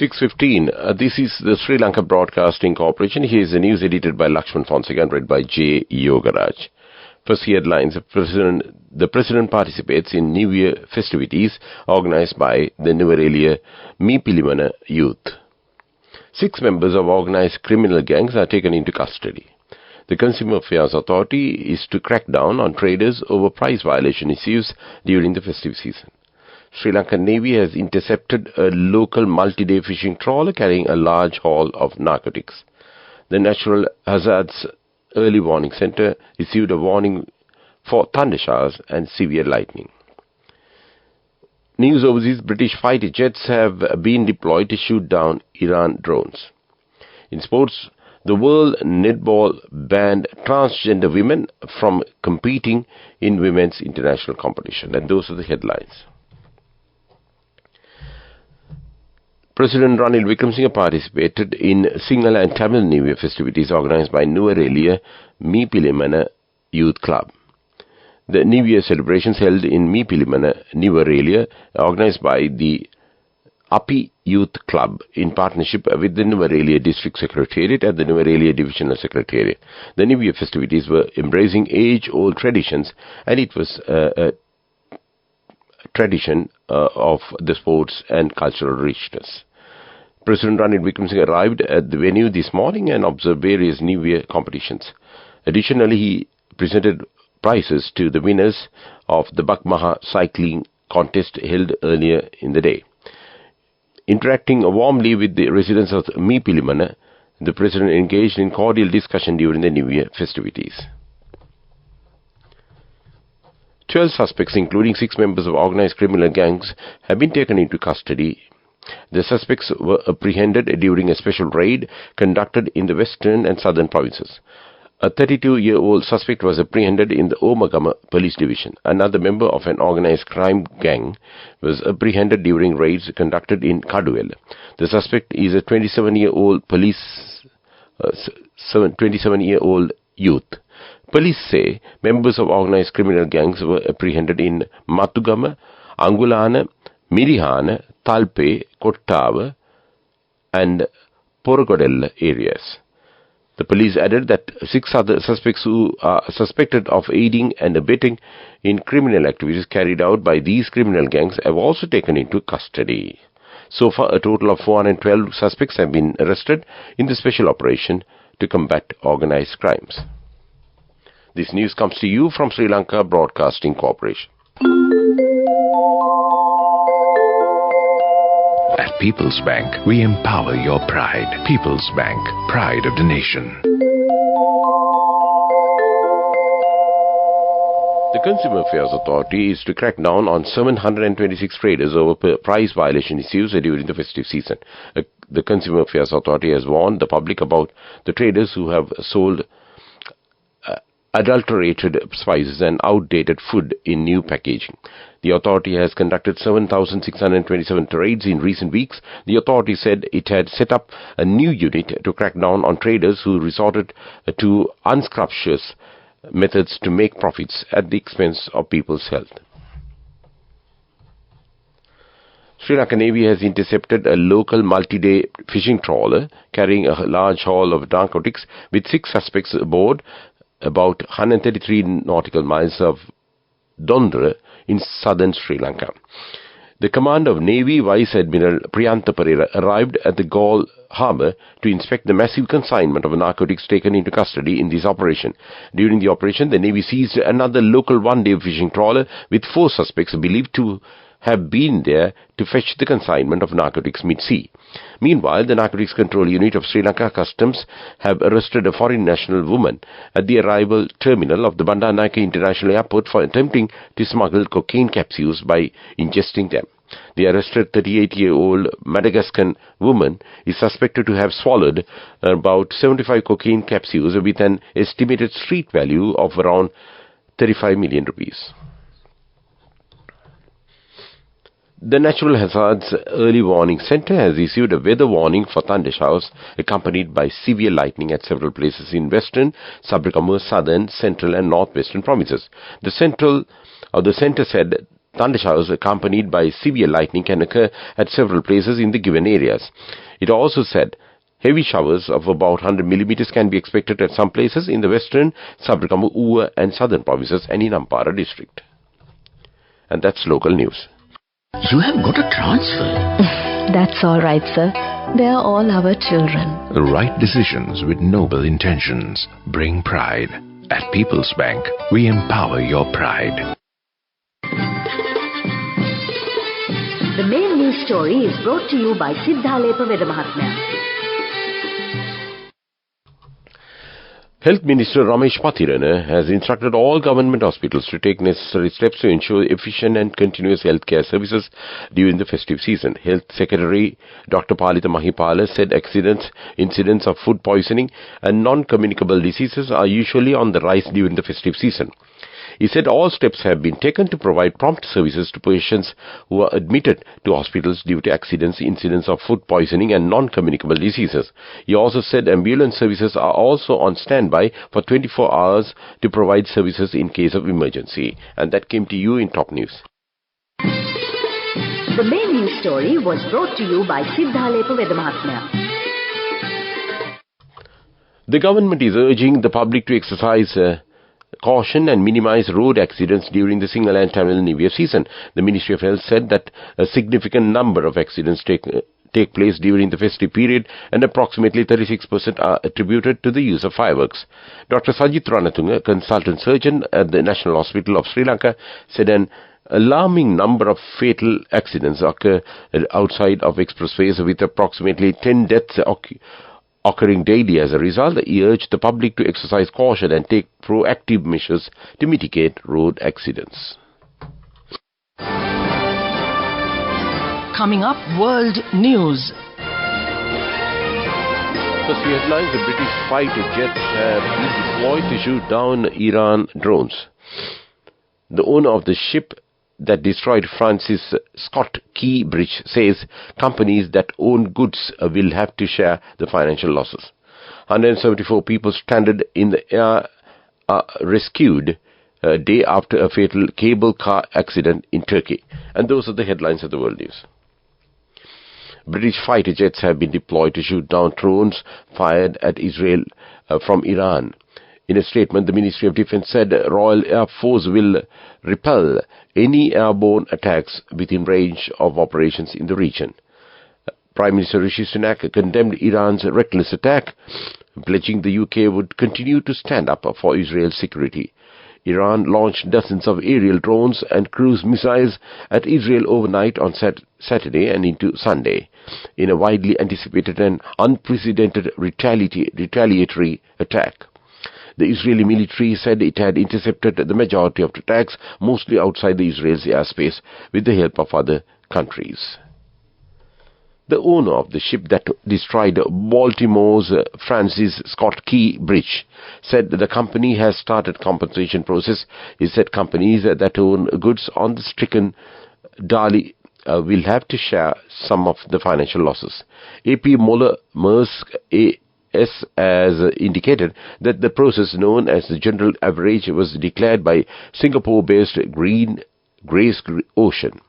6:15. This is the Sri Lanka Broadcasting Corporation. Here is the news edited by Lakshman Fonseca and read by J. Yogaraj. First headlines. The President participates in New Year festivities organized by the Nuvarelia Meepilimana youth. 6 members of organized criminal gangs are taken into custody. The Consumer Affairs Authority is to crack down on traders over price violation issues during the festive season. Sri Lankan Navy has intercepted a local multi-day fishing trawler carrying a large haul of narcotics. The Natural Hazards Early Warning Center issued a warning for thunder showers and severe lightning. News overseas. British fighter jets have been deployed to shoot down Iran drones. In sports, the World Netball banned transgender women from competing in women's international competition. And those are the headlines. President Ranil Wickremesinghe participated in Sinhala and Tamil New Year festivities organized by Nuvarelia Meepilimana Youth Club. The New Year celebrations held in Meepilimana, Nuvarelia, organized by the API Youth Club in partnership with the Nuvarelia District Secretariat and the Nuvarelia Divisional Secretariat. The New Year festivities were embracing age-old traditions, and it was a tradition of the sports and cultural richness. President Ranil Wickremesinghe arrived at the venue this morning and observed various New Year competitions. Additionally, he presented prizes to the winners of the Bakmaha cycling contest held earlier in the day. Interacting warmly with the residents of Meepilimana, the President engaged in cordial discussion during the New Year festivities. 12 suspects, including 6 members of organized criminal gangs, have been taken into custody. The suspects were apprehended during a special raid conducted in the western and southern provinces. A 32-year-old suspect was apprehended in the Omagama Police Division. Another member of an organized crime gang was apprehended during raids conducted in Kaduwela. The suspect is a 27-year-old youth. Police say members of organized criminal gangs were apprehended in Matugama, Angulana, Mirihana, Talpe, Kottava and Porogodella areas. The police added that 6 other suspects who are suspected of aiding and abetting in criminal activities carried out by these criminal gangs have also taken into custody. So far, a total of 412 suspects have been arrested in the special operation to combat organized crimes. This news comes to you from Sri Lanka Broadcasting Corporation. At People's Bank, we empower your pride. People's Bank, pride of the nation. The Consumer Affairs Authority is to crack down on 726 traders over price violation issues during the festive season. The Consumer Affairs Authority has warned the public about the traders who have sold adulterated spices and outdated food in new packaging. The authority has conducted 7,627 raids in recent weeks. The authority said it had set up a new unit to crack down on traders who resorted to unscrupulous methods to make profits at the expense of people's health. Sri Lanka Navy has intercepted a local multi-day fishing trawler carrying a large haul of narcotics with 6 suspects aboard about 133 nautical miles of Dondra in southern Sri Lanka. The Commander of Navy Vice Admiral Priyantha Pereira arrived at the Galle harbour to inspect the massive consignment of narcotics taken into custody in this operation. During the operation, the Navy seized another local one-day fishing trawler with 4 suspects believed to have been there to fetch the consignment of narcotics mid-sea. Meanwhile, the Narcotics Control Unit of Sri Lanka Customs have arrested a foreign national woman at the arrival terminal of the Bandaranaike International Airport for attempting to smuggle cocaine capsules by ingesting them. The arrested 38-year-old Madagascan woman is suspected to have swallowed about 75 cocaine capsules with an estimated street value of around 35 million rupees. The Natural Hazards Early Warning Center has issued a weather warning for thunder showers accompanied by severe lightning at several places in western, Sabrikamur, southern, central and northwestern provinces. The center said Thunder showers accompanied by severe lightning can occur at several places in the given areas. It also said heavy showers of about 100 millimeters can be expected at some places in the western, Sabarakamu, Uva and southern provinces and in Ampara district. And that's local news. You have got a transfer. That's all right, sir. They are all our children. The right decisions with noble intentions bring pride. At People's Bank, we empower your pride. The main news story is brought to you by Sinhala Mahatmya. Health Minister Ramesh Pathirana has instructed all government hospitals to take necessary steps to ensure efficient and continuous healthcare services during the festive season. Health Secretary Dr. Palita Mahipala said incidents of food poisoning and non-communicable diseases are usually on the rise during the festive season. He said all steps have been taken to provide prompt services to patients who are admitted to hospitals due to incidents of food poisoning and non-communicable diseases. He also said ambulance services are also on standby for 24 hours to provide services in case of emergency. And that came to you in Top News. The main news story was brought to you by Sinhala Mahatmya. The government is urging the public to exercise caution and minimize road accidents during the Sinhala and Tamil New Year season. The Ministry of Health said that a significant number of accidents take place during the festive period and approximately 36% are attributed to the use of fireworks. Dr. Sajith Ranatunga, consultant surgeon at the National Hospital of Sri Lanka, said an alarming number of fatal accidents occur outside of expressways, with approximately 10 deaths occurring daily. As a result, he urged the public to exercise caution and take proactive measures to mitigate road accidents. Coming up, world news. First, the headlines: the British fighter jets have been deployed to shoot down Iran drones. The owner of the ship that destroyed France's Scott Key Bridge says companies that own goods will have to share the financial losses. 174 people stranded in the air are rescued a day after a fatal cable car accident in Turkey. And those are the headlines of the world news. British fighter jets have been deployed to shoot down drones fired at Israel from Iran. In a statement, the Ministry of Defence said Royal Air Force will repel any airborne attacks within range of operations in the region. Prime Minister Rishi Sunak condemned Iran's reckless attack, pledging the UK would continue to stand up for Israel's security. Iran launched dozens of aerial drones and cruise missiles at Israel overnight on Saturday and into Sunday, in a widely anticipated and unprecedented retaliatory attack. The Israeli military said it had intercepted the majority of attacks, mostly outside the Israel's airspace, with the help of other countries. The owner of the ship that destroyed Baltimore's Francis Scott Key Bridge said that the company has started compensation process. He said companies that own goods on the stricken Dali will have to share some of the financial losses. AP Moller Maersk has indicated that the process known as the general average was declared by Singapore-based Grace Ocean.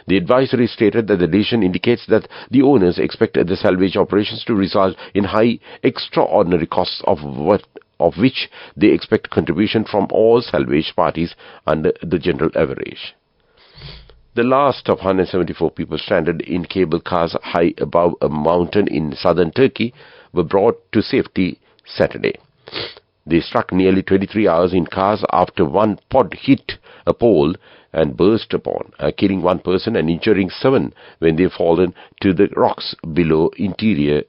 The advisory stated that the decision indicates that the owners expect the salvage operations to result in high extraordinary costs of which they expect contribution from all salvage parties under the general average. The last of 174 people stranded in cable cars high above a mountain in southern Turkey were brought to safety Saturday. They struck nearly 23 hours in cars after one pod hit a pole and burst upon, killing one person and injuring 7 when they fallen to the rocks below. Interior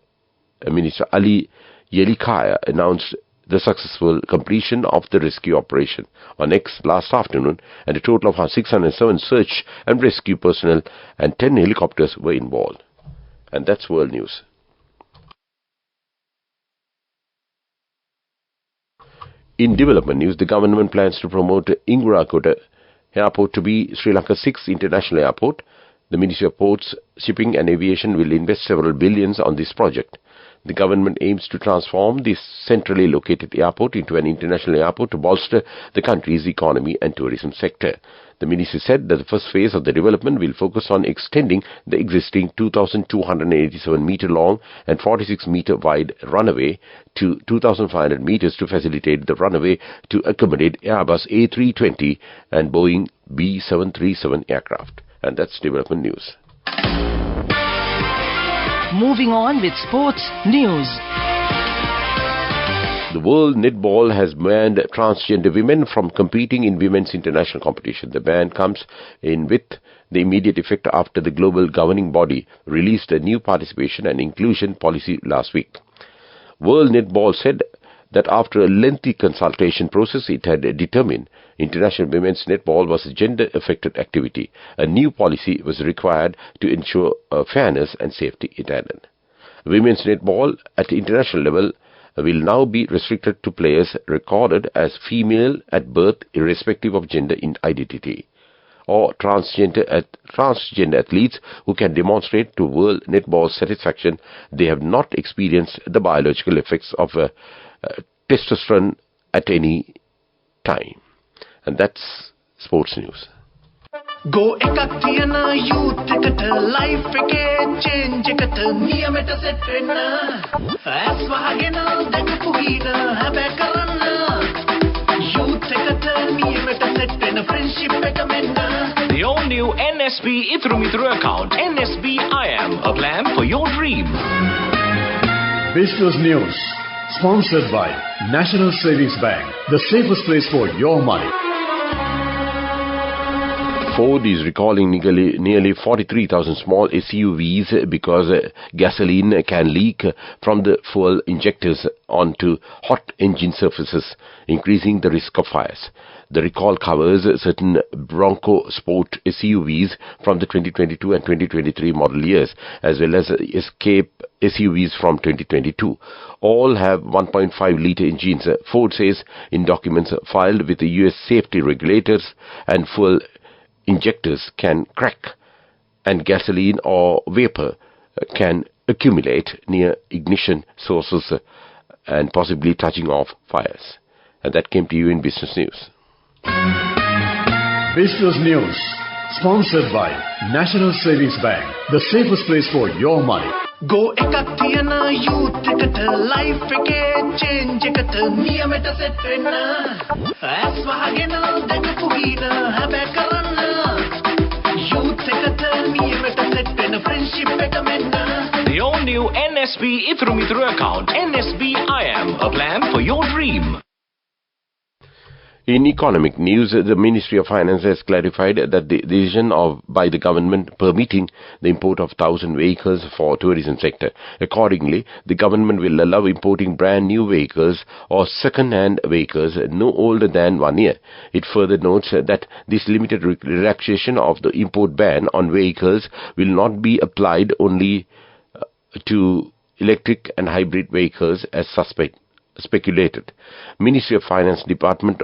Minister Ali Yelikaya announced the successful completion of the rescue operation on X last afternoon, and a total of 607 search and rescue personnel and 10 helicopters were involved. And that's world news. In development news, the government plans to promote Ingurakoda Airport to be Sri Lanka's 6th international airport. The Ministry of Ports, Shipping and Aviation will invest several billions on this project. The government aims to transform this centrally located airport into an international airport to bolster the country's economy and tourism sector. The ministry said that the first phase of the development will focus on extending the existing 2,287-meter long and 46-meter wide runway to 2,500 meters to facilitate the runway to accommodate Airbus A320 and Boeing B737 aircraft. And that's development news. Moving on with sports news. The World Netball has banned transgender women from competing in women's international competition. The ban comes in with the immediate effect after the global governing body released a new participation and inclusion policy last week. World Netball said that after a lengthy consultation process, it had determined international women's netball was a gender-affected activity. A new policy was required to ensure fairness and safety, it added. Women's netball at international level will now be restricted to players recorded as female at birth irrespective of gender identity, or transgender athletes who can demonstrate to World Netball's satisfaction they have not experienced the biological effects of testosterone at any time. And that's sports news. Go ekak tiyana youth eකට life එකේ change එකට නියමෙට set වෙන්න ඇස් වහගෙන දැකපු ගීන හැබැයි කරන්න youth එකට නියමෙට set වෙන friendship එක මෙන්න. The all new NSB Itru account, NSB IM, a plan for your dream. Business news sponsored by National Savings Bank, the safest place for your money. Ford is recalling nearly 43,000 small SUVs because gasoline can leak from the fuel injectors onto hot engine surfaces, increasing the risk of fires. The recall covers certain Bronco Sport SUVs from the 2022 and 2023 model years, as well as Escape SUVs from 2022. All have 1.5-litre engines, Ford says in documents filed with the US safety regulators, and fuel injectors can crack and gasoline or vapor can accumulate near ignition sources and possibly touching off fires. And that came to you in Business News. Business news sponsored by National Savings Bank, the safest place for your money. Go ekak tiyana youth එකට life එකේ change එකට නියමෙට set වෙන්න ඇස් වහගෙන දැකපු ගීන හැබැයි කරන්න youth එකට නියමෙට set වෙන friendship එක මෙන්න. The all new NSB Itru account, NSB IM, a plan for your dream. In economic news, the Ministry of Finance has clarified that the decision by the government permitting the import of 1,000 vehicles for tourism sector. Accordingly, the government will allow importing brand new vehicles or second-hand vehicles no older than 1 year. It further notes that this limited relaxation of the import ban on vehicles will not be applied only to electric and hybrid vehicles as speculated. Ministry of Finance Department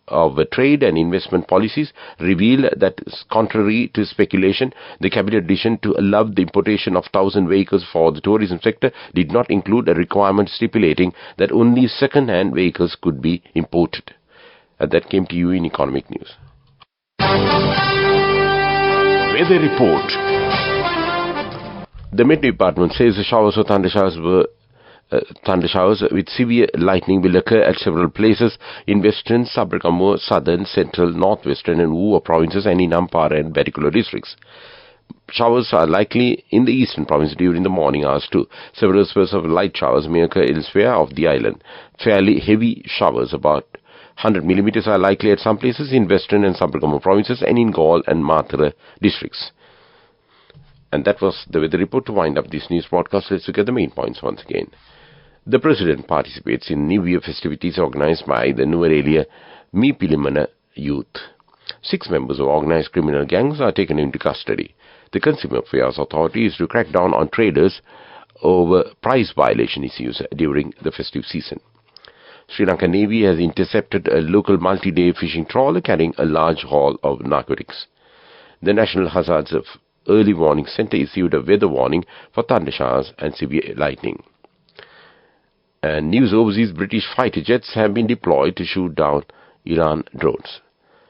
of Trade and Investment Policies reveal that, contrary to speculation, the cabinet decision to allow the importation of 1,000 vehicles for the tourism sector did not include a requirement stipulating that only second-hand vehicles could be imported. And that came to you in economic news. Weather report. The Met Department says the showers or thunder showers with severe lightning will occur at several places in western, Sabaragamuwa, southern, central, northwestern and Wuwa provinces and in Ampara and Baricola districts. Showers are likely in the eastern province during the morning hours too. Several spells of light showers may occur elsewhere of the island. Fairly heavy showers, about 100 millimeters, are likely at some places in western and Sabaragamuwa provinces and in Gaul and Mathura districts. And that was the weather report. To wind up this news broadcast, let's look at the main points once again. The President participates in New Year festivities organized by the Nuwara Mi Pilimana youth. 6 members of organized criminal gangs are taken into custody. The Consumer Affairs Authority is to crack down on traders over price violation issues during the festive season. Sri Lanka Navy has intercepted a local multi-day fishing trawler carrying a large haul of narcotics. The National Hazards of Early Warning Center issued a weather warning for thunder showers and severe lightning. And news overseas, British fighter jets have been deployed to shoot down Iran drones.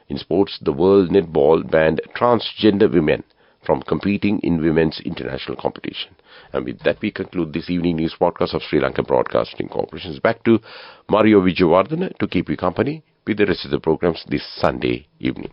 In sports, the World Netball banned transgender women from competing in women's international competition. And with that, we conclude this evening news podcast of Sri Lanka Broadcasting Corporation. Back to Mario Vijayawardena to keep you company with the rest of the programs this Sunday evening.